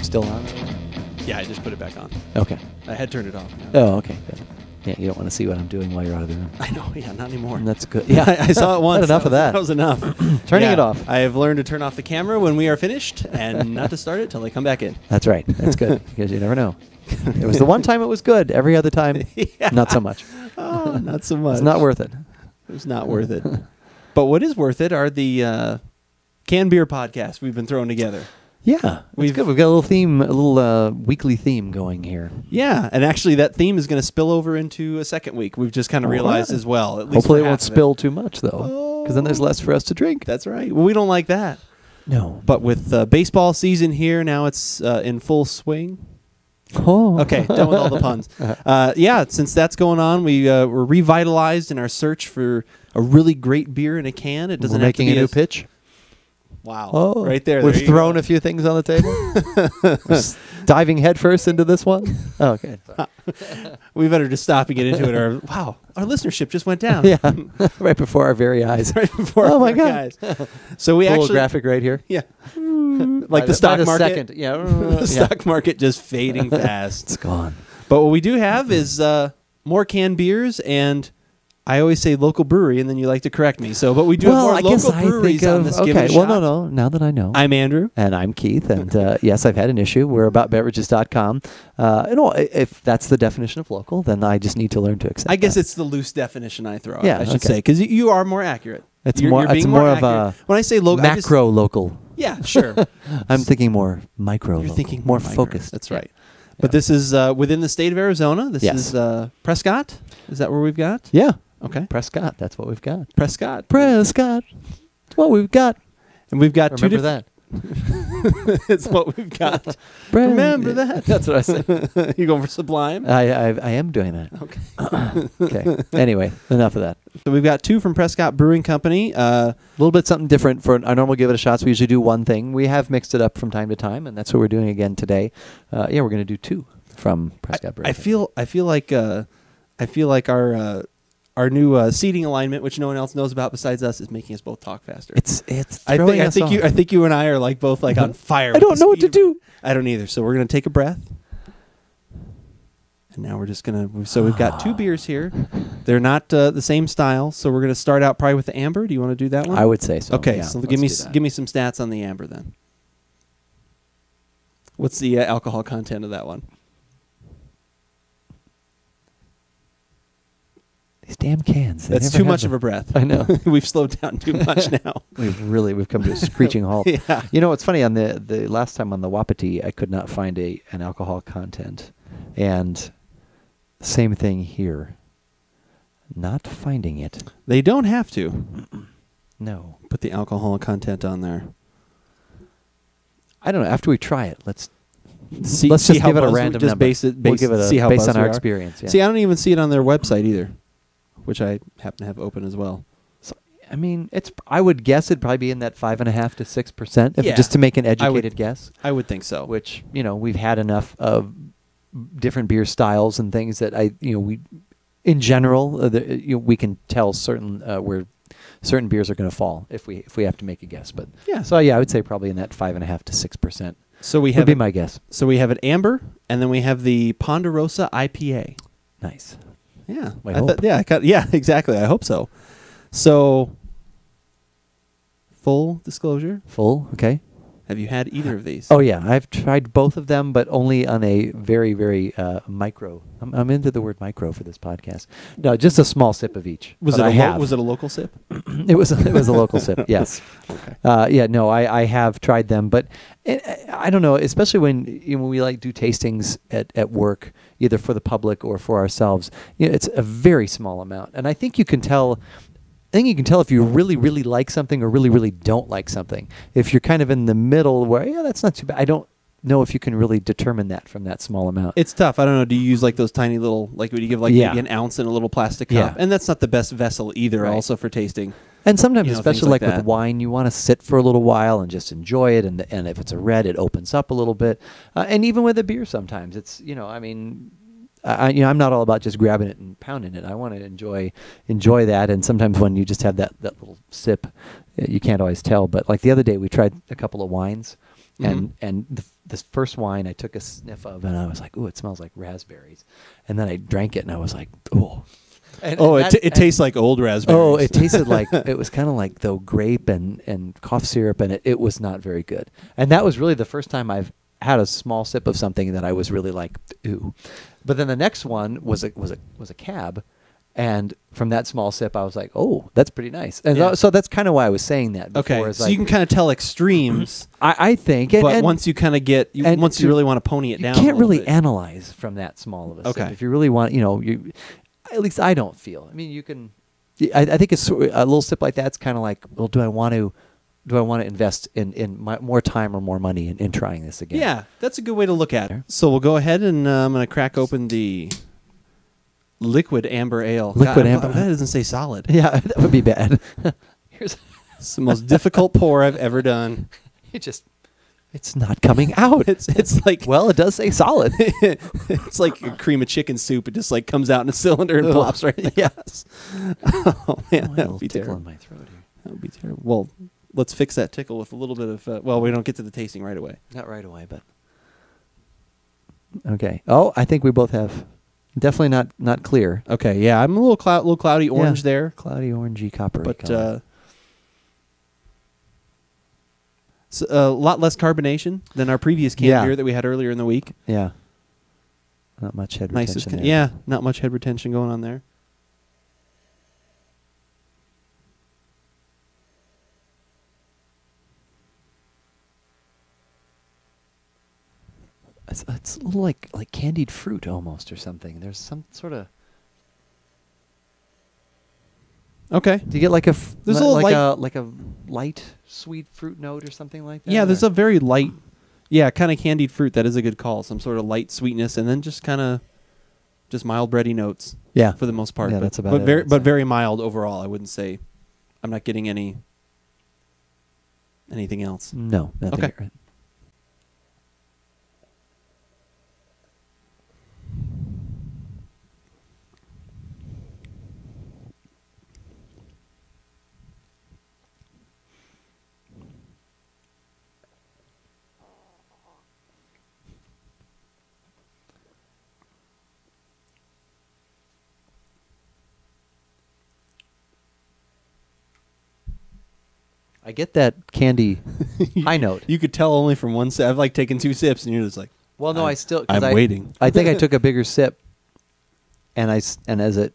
still on? Yeah, I just put it back on. Okay. I had turned it off. Oh, okay. Good. Yeah, you don't want to see what I'm doing while you're out of the room. I know. Yeah, not anymore. That's good. Yeah, I saw it once. Not enough of that. That was enough. Turning it off. I have learned to turn off the camera when we are finished and not to start it till I come back in. That's right. That's good because you never know. It was the one time it was good. Every other time, not so much. Oh, not so much. It's not worth it. It's not worth it. But what is worth it are the canned beer podcasts we've been throwing together. Yeah, we've got a little theme, a little weekly theme going here. Yeah, and actually that theme is going to spill over into a second week. We've just kind of realized as well. At least hopefully it won't spill too much, though, because then there's less for us to drink. That's right. Well, we don't like that. No. But with baseball season here, now it's in full swing. Oh. Okay, done with all the puns. Yeah, since that's going on, we're revitalized in our search for a really great beer in a can. It doesn't We're have to making be a new pitch. Wow. Oh, right there. We've thrown a few things on the table. Diving headfirst into this one. Oh, okay. We better just stop and get into it. Our listenership just went down. Yeah, right before our very eyes. Right before oh our my very God. eyes. So we Full actually graphic right here. Yeah. Like the stock market. Second. Yeah. The stock market just fading fast. It's gone. But what we do have is more canned beers, and I always say local brewery, and then you like to correct me. So, but we do have more local breweries on this. Okay, no. Now that I know. I'm Andrew. And I'm Keith. And yes, I've had an issue. We're aboutbeverages.com. If that's the definition of local, then I just need to learn to accept I guess that. It's the loose definition I throw out, Yeah, I should say, because you are more accurate. It's you're more of a when I say local, local. Yeah, sure. I'm thinking more micro. You're thinking more micro. focused. That's right. But this is within the state of Arizona. This Yes. is Prescott. Is that where we've got? Yeah. Okay. Prescott. That's what we've got. Prescott. Prescott. That's what we've got. And we've got Remember that. It's what we've got. Remember that. That's what I said. You going for Sublime? I am doing that. Okay. Okay. Anyway, enough of that. So we've got two from Prescott Brewing Company. A little bit something different for our normal give it a shot. So we usually do one thing. We have mixed it up from time to time, and that's what we're doing again today. We're going to do two from Prescott Brewing. I feel like our new seating alignment, which no one else knows about besides us, is making us both talk faster. It's I think you and I are like both like on fire. I don't know what to do. I don't either. So we're gonna take a breath. And now we're just gonna. So we've got two beers here. They're not the same style. So we're gonna start out probably with the amber. Do you want to do that one? I would say so. Okay. Yeah, So give me some stats on the amber then. What's the alcohol content of that one? These damn cans. That's too much of a breath. I know. We've slowed down too much now. We've come to a screeching halt. Yeah. You know, it's funny, on the last time on the Wapiti, I could not find an alcohol content. And same thing here. Not finding it. They don't have to. No. Put the alcohol content on there. I don't know. After we try it, let's just give it a random number. We'll give it based on our experience. Yeah. See, I don't even see it on their website either, which I happen to have open as well. So, I mean, I would guess it'd probably be in that 5.5% to 6%, just to make an educated guess. I would think so. Which, we've had enough of different beer styles and things that we, in general, we can tell certain where certain beers are going to fall if we have to make a guess. But I would say probably in that 5.5% to 6%. So we have would be my guess. So we have an amber, and then we have the Ponderosa IPA. Nice. Yeah. Yeah, exactly. I hope so. So, full disclosure. Full, okay. Have you had either of these? Oh, yeah. I've tried both of them, but only on a very, very micro. I'm into the word micro for this podcast. No, just a small sip of each. Was it a local sip? It was a local sip, yes. Okay. I have tried them, but I don't know, especially when we do tastings at work, either for the public or for ourselves. It's a very small amount, and I think you can tell. If you really, really like something or really, really don't like something. If you're kind of in the middle where, that's not too bad. I don't know if you can really determine that from that small amount. It's tough. I don't know. Do you use like those tiny little, like would you give maybe an ounce in a little plastic cup? Yeah. And that's not the best vessel either, also for tasting. And sometimes, especially like with that. wine, you want to sit for a little while and just enjoy it. And if it's a red, it opens up a little bit. And even with a beer, sometimes it's, I'm not all about just grabbing it and pounding it. I want to enjoy that. And sometimes when you just have that little sip, you can't always tell. But like the other day, we tried a couple of wines, and this first wine I took a sniff of, and I was like, "Ooh, it smells like raspberries," and then I drank it, and I was like, "Oh." It tastes like old raspberries. Oh, it tasted like it was kind of like though grape and cough syrup, and it was not very good. And that was really the first time I've had a small sip of something that I was really like, ooh. But then the next one was a cab, and from that small sip, I was like, oh, that's pretty nice. And so that's kind of why I was saying that before. Okay, so you can kind of tell extremes. I think, but once you kind of get, once you really want to pony it down, you can't really analyze from that small of a sip. If you really want, at least I don't feel. I mean, you can. I think it's a little sip like that's kind of like, well, do I want to invest in more time or more money in trying this again? Yeah, that's a good way to look at it. So we'll go ahead and I'm going to crack open the liquid amber ale. Amber. That doesn't say solid. Yeah, that would be bad. It's the most difficult pour I've ever done. It's not coming out. It's like, well, it does say solid. It's like a cream of chicken soup. It just like comes out in a cylinder and plops right in the glass. Oh man, that would be terrible. In my throat here. That would be terrible. Well, let's fix that tickle with a little bit of. Well, we don't get to the tasting right away. Not right away, but okay. Oh, I think we both have. Definitely not clear. Okay, yeah, I'm a little cloudy orange there. Cloudy orangey coppery. But so, a lot less carbonation than our previous canned beer that we had earlier in the week. Yeah. Not much head retention there. Yeah, not much head retention going on there. It's a little like candied fruit almost or something. There's some sort of. Okay. Do you get like a there's a little like a light sweet fruit note or something like that? Yeah, there's a very light, kind of candied fruit. That is a good call. Some sort of light sweetness, and then just kind of just mild bready notes. Yeah, for the most part. Yeah, that's about it. But very mild overall. I wouldn't say. I'm not getting anything else. No. Nothing. Okay. Right. I get that candy high note. You could tell only from one sip. I've like taken 2 sips, and you're just like, well, no, I'm waiting. I think I took a bigger sip, and as it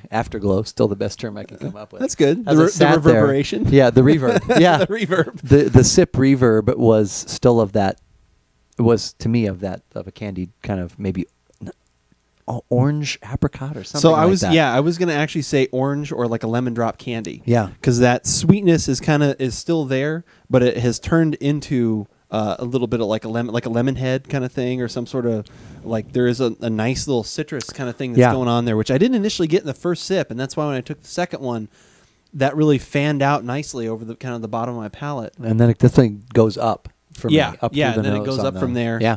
afterglow, still the best term I can come up with. That's good. The reverberation. There, yeah, the reverb. Yeah, the reverb. The sip reverb was still of that. Was to me of a candied kind of maybe orange apricot or something. So that. I was gonna actually say orange or like a lemon drop candy. Yeah, because that sweetness is still there, but it has turned into a little bit of like a lemon head kind of thing, or some sort of like there is a nice little citrus kind of thing that's going on there, which I didn't initially get in the first sip, and that's why when I took the second one, that really fanned out nicely over the kind of the bottom of my palate. And then this thing goes up from up through the and then nose it goes up from there. Yeah.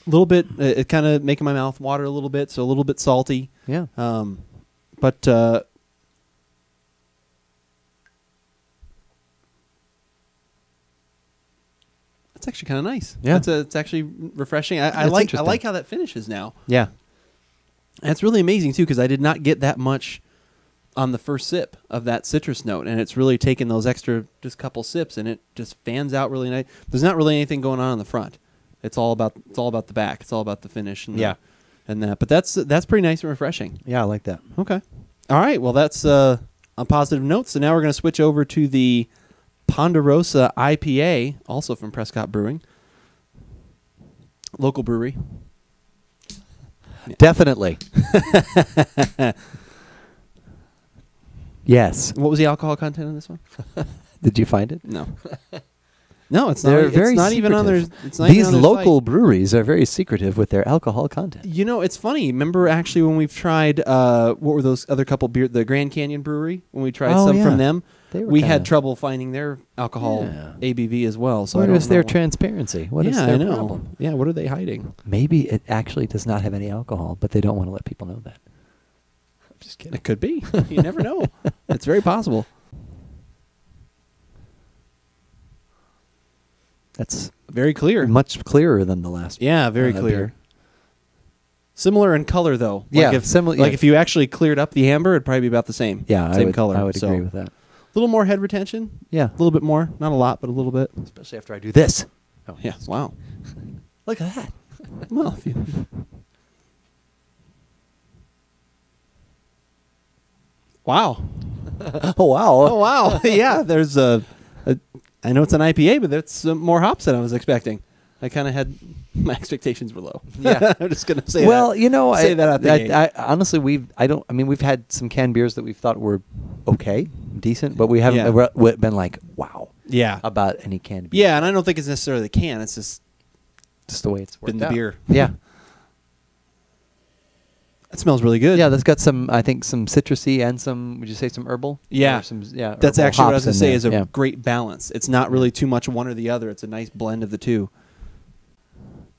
A little bit, it kind of making my mouth water a little bit, so a little bit salty. Yeah. But it's actually kind of nice. Yeah. It's actually refreshing. I like how that finishes now. Yeah. And it's really amazing too, because I did not get that much on the first sip of that citrus note, and it's really taken those extra just couple sips, and it just fans out really nice. There's not really anything going on the front. It's all about the back. It's all about the finish. And that. But that's pretty nice and refreshing. Yeah, I like that. Okay. All right. Well, that's on positive notes. So now we're going to switch over to the Ponderosa IPA, also from Prescott Brewing, local brewery. Definitely. Yes. What was the alcohol content on this one? Did you find it? No. No, it's not. They're very it's not secretive. Even on their. It's not These even on their local site. breweries are very secretive with their alcohol content. You know, it's funny. Remember, actually, when we've tried, what were those other couple beer? The Grand Canyon Brewery. When we tried some from them, we had trouble finding their alcohol ABV as well. So what is their transparency? What is their problem? Yeah, what are they hiding? Maybe it actually does not have any alcohol, but they don't want to let people know that. I'm just kidding. It could be. You never know. It's very possible. That's Very clear. much clearer than the last. Yeah, very clear. beer. Similar in color, though. Yeah, like if, similar. Like if you actually cleared up the amber, it'd probably be about the same. Yeah, same color. I would So, agree with that. A little more head retention. Yeah, A little bit more. Not a lot, but a little bit. especially after I do this. Oh, Yeah. Wow. look at that. Well, if you... Wow. Oh wow. Oh, wow. Yeah, there's I know it's an IPA, but that's more hops than I was expecting. I kind of had... My expectations were low. Yeah. I'm just going to say Well, that. you know, Say that out the gate. I honestly, we've had some canned beers that we've thought were okay, decent, but we haven't been like, wow, Yeah. about any canned beer. Yeah, and I don't think it's necessarily the can. It's just the way it's worked been the out. beer. Yeah. It smells really good. Yeah, that's got some, I think, some citrusy and some, would you say some herbal? Yeah. Or some, That's herbal actually what I was hops going to in say there. is a Yeah. great balance. It's not really too much one or the other. It's a nice blend of the two.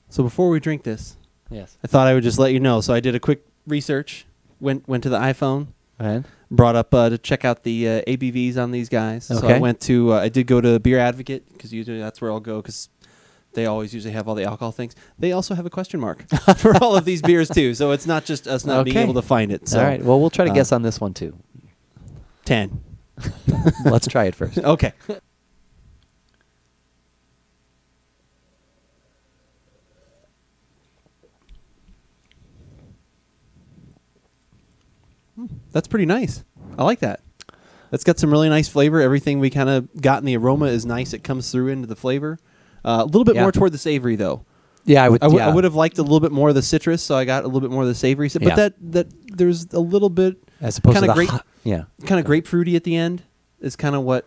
So before we drink this, Yes. I thought I would just let you know. So I did a quick research, went to the iPhone, Right. brought up to check out the ABVs on these guys. So I Okay. went to, I did go to Beer Advocate because usually that's where I'll go because they always usually have all the alcohol things. They also have a question mark for all of these beers too. So it's not just us not being Okay. able to find it. So All right. Well, we'll try to guess on this one too. 10. Let's try it first. Okay. That's pretty nice. I like that. That's got some really nice flavor. Everything we kind of got in the aroma is nice. It comes through into the flavor. A little bit more toward the savory, though. Yeah, I would. I would have liked a little bit more of the citrus, so I got a little bit more of the savory. But Yeah. that there's a little bit as opposed to kinda the grape, yeah, kind of grapefruity at the end is kind of what.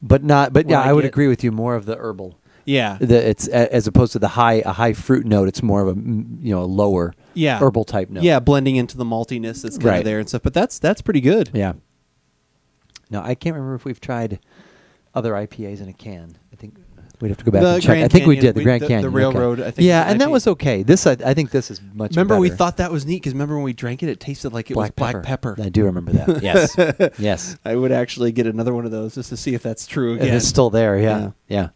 but not. But What yeah, I I would get. agree with you. More of the herbal. Yeah. It's as opposed to a high fruit note. It's more of a a lower Yeah. herbal type note. Yeah, blending into the maltiness that's kind of Right. there and stuff. But that's pretty good. Yeah. No, I can't remember if we've tried other IPAs in a can. I think we'd have to go back The and check. Grand I think we Canyon, did the Grand Canyon. the okay. Railroad. I think. Yeah, was and that IPA. was okay. This I think this is much. Remember, we better. thought that was neat because remember when we drank it, it tasted like it was black pepper. I do remember that. Yes. Yes. I would actually get another one of those just to see if that's true again. It's still there. Yeah. Yeah.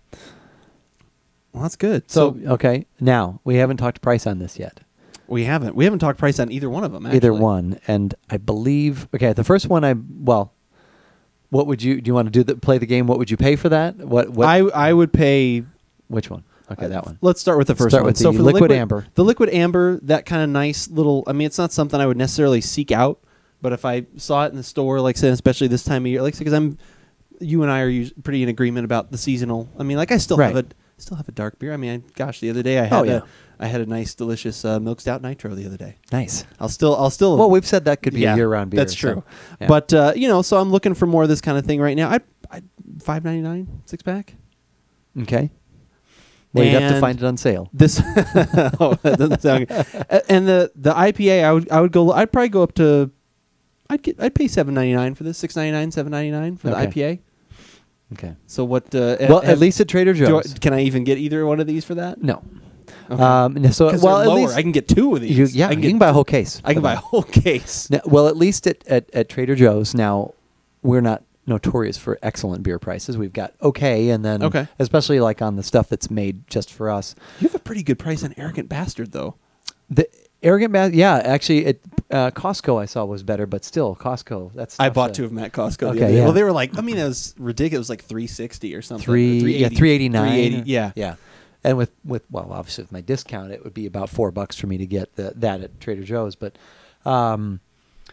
Well, that's good. So okay, now we haven't talked price on this yet. we haven't talked price on either one of them. Actually. Either one, and I believe the first one what would you do? You want to play the game? What would you pay for that? What I would pay. Which one? Okay, that one. Let's start with the first Start one. with So the for liquid amber. The liquid amber, that kind of nice little. I mean, it's not something I would necessarily seek out, but if I saw it in the store, like say, especially this time of year, like because you and I are pretty in agreement about the seasonal. I mean, like I still have a dark beer. I mean, gosh, the other day I had a nice, delicious milk stout nitro the other day. Nice. I'll still. Well, we've said that could be a year-round beer. That's true. So, yeah. But so I'm looking for more of this kind of thing right now. I $5.99 6-pack. Okay. Well, you'd have to And find it on sale. This that doesn't sound good. And the IPA I'd probably go up to I'd pay $7.99 for this, $6.99, $7.99 for the Okay. IPA. Okay. So what? At least at Trader Joe's. Can I even get either one of these for that? No. Okay. So Because well, they're at lower. least I can get two of these. you can buy a whole case. I can buy a whole case. Now, well, at least at Trader Joe's now, we're not notorious for excellent beer prices. We've got and then especially like on the stuff that's made just for us. You have a pretty good price on Arrogant Bastard, though. The Arrogant Bastard, actually, at Costco I saw was better, but still, Costco. I bought two of them at Costco. the Okay, other day. yeah. Well, they were like, I mean, it was ridiculous. It was like $3.60 or something. $3.89. $3.80. Yeah. Yeah. And with obviously with my discount, it would be about $4 for me to get that at Trader Joe's. But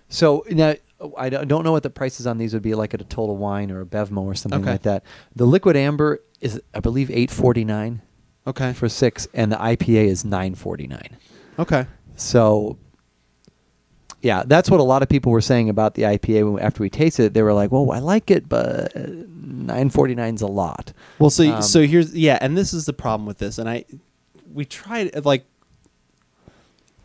so now I don't know what the prices on these would be like at a Total Wine or a Bevmo or something like that. The liquid amber is, I believe, $8.49. Okay. For 6, and the IPA is $9.49. Okay. So, yeah, that's what a lot of people were saying about the IPA after we tasted it. They were like, "Well, I like it, but $9.49 is a lot." Well, so here's and this is the problem with this, and we tried like.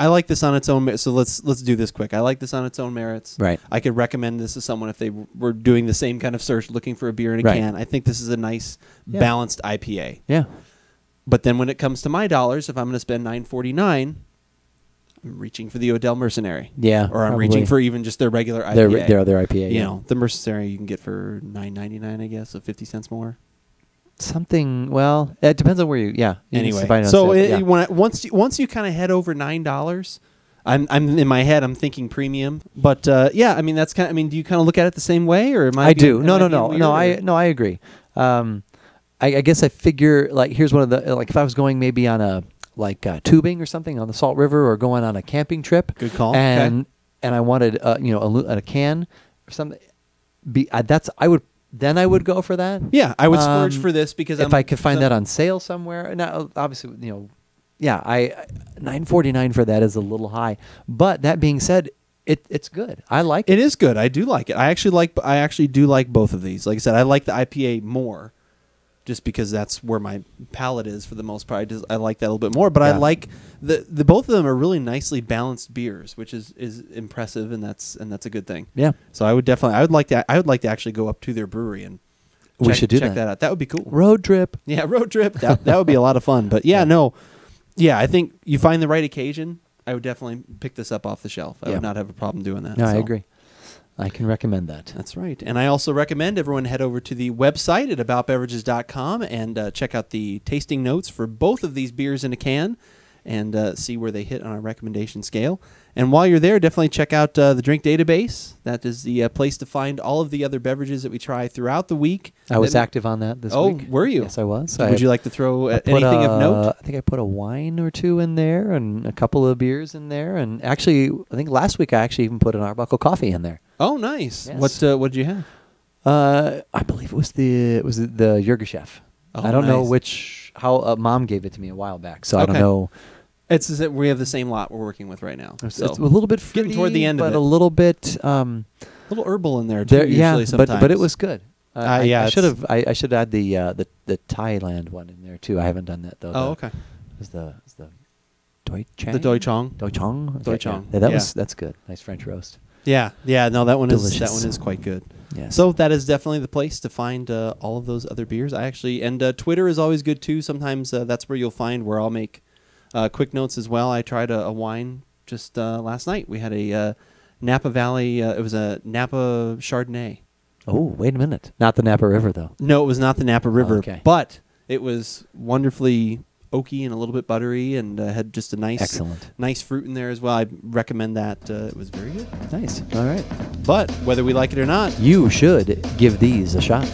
I like this on its own. So let's do this quick. I like this on its own merits. Right. I could recommend this to someone if they were doing the same kind of search, looking for a beer in a can. I think this is a nice, balanced IPA. Yeah. But then when it comes to my dollars, if I'm going to spend $9.49, I'm reaching for the Odell Mercenary. Yeah. Or I'm reaching for even just their regular IPA. Their other IPA. You know, the Mercenary you can get for $9.99, I guess, so 50 cents more. something. Well, it depends on where you. Yeah. You need to Anyway, find out so stuff, yeah. once you kind of head over $9, I'm in my head I'm thinking premium, but yeah, I mean that's kind. I mean, do you kind of look at it the same way, or am I? I do. am I being weird, I agree. I guess I figure like here's one of the like if I was going maybe on a tubing or something on the Salt River or going on a camping trip. Good call. And I wanted a can or something. I would go for that. Yeah, I would splurge for this because if I could find that on sale somewhere. Now, obviously, yeah, $9.49 for that is a little high. But that being said, it's good. I like it. It is good. I do like it. I actually do like both of these. Like I said, I like the IPA more, just because that's where my palate is for the most part. I like that a little bit more. But I like the both of them are really nicely balanced beers, which is impressive, and that's a good thing. Yeah. So I would like to actually go up to their brewery and we should check that out. That would be cool. Road trip. Yeah, road trip. That would be a lot of fun. But I think you find the right occasion, I would definitely pick this up off the shelf. I would not have a problem doing that. No, I agree. I can recommend that. That's right. And I also recommend everyone head over to the website at aboutbeverages.com and check out the tasting notes for both of these beers in a can and see where they hit on our recommendation scale. And while you're there, definitely check out the Drink Database. That is the place to find all of the other beverages that we try throughout the week. I was active on that this week. Oh, were you? Yes, I was. Would you like to throw anything of note? I think I put a wine or two in there and a couple of beers in there. And actually, I think last week I actually even put an Arbuckle coffee in there. Oh, nice. Yes. What did you have? I believe it was the Yurgishev. Oh, I don't know nice. how Mom gave it to me a while back, so I don't know. We have the same lot we're working with right now. It's a little bit fruity, getting toward the end of but it. a little bit a little herbal in there too. Usually sometimes. but it was good. I should have add the Thailand one in there too. I haven't done that though. Oh, okay. It was the Doichang? The Doichang. Doichang. Doichang. Yeah, that's good. Nice French roast. Yeah. No, that one Delicious. is quite good. Yes. So that is definitely the place to find all of those other beers. Twitter is always good too. Sometimes that's where you'll find where I'll make quick notes as well. I tried a wine just last night. We had a Napa Valley. It was a Napa Chardonnay. Oh, wait a minute. Not the Napa River though. No, it was not the Napa River. Oh, okay. But it was wonderfully oaky and a little bit buttery, and had just a nice fruit in there as well. I recommend that. It was very good. Nice. All right. But whether we like it or not, you should give these a shot.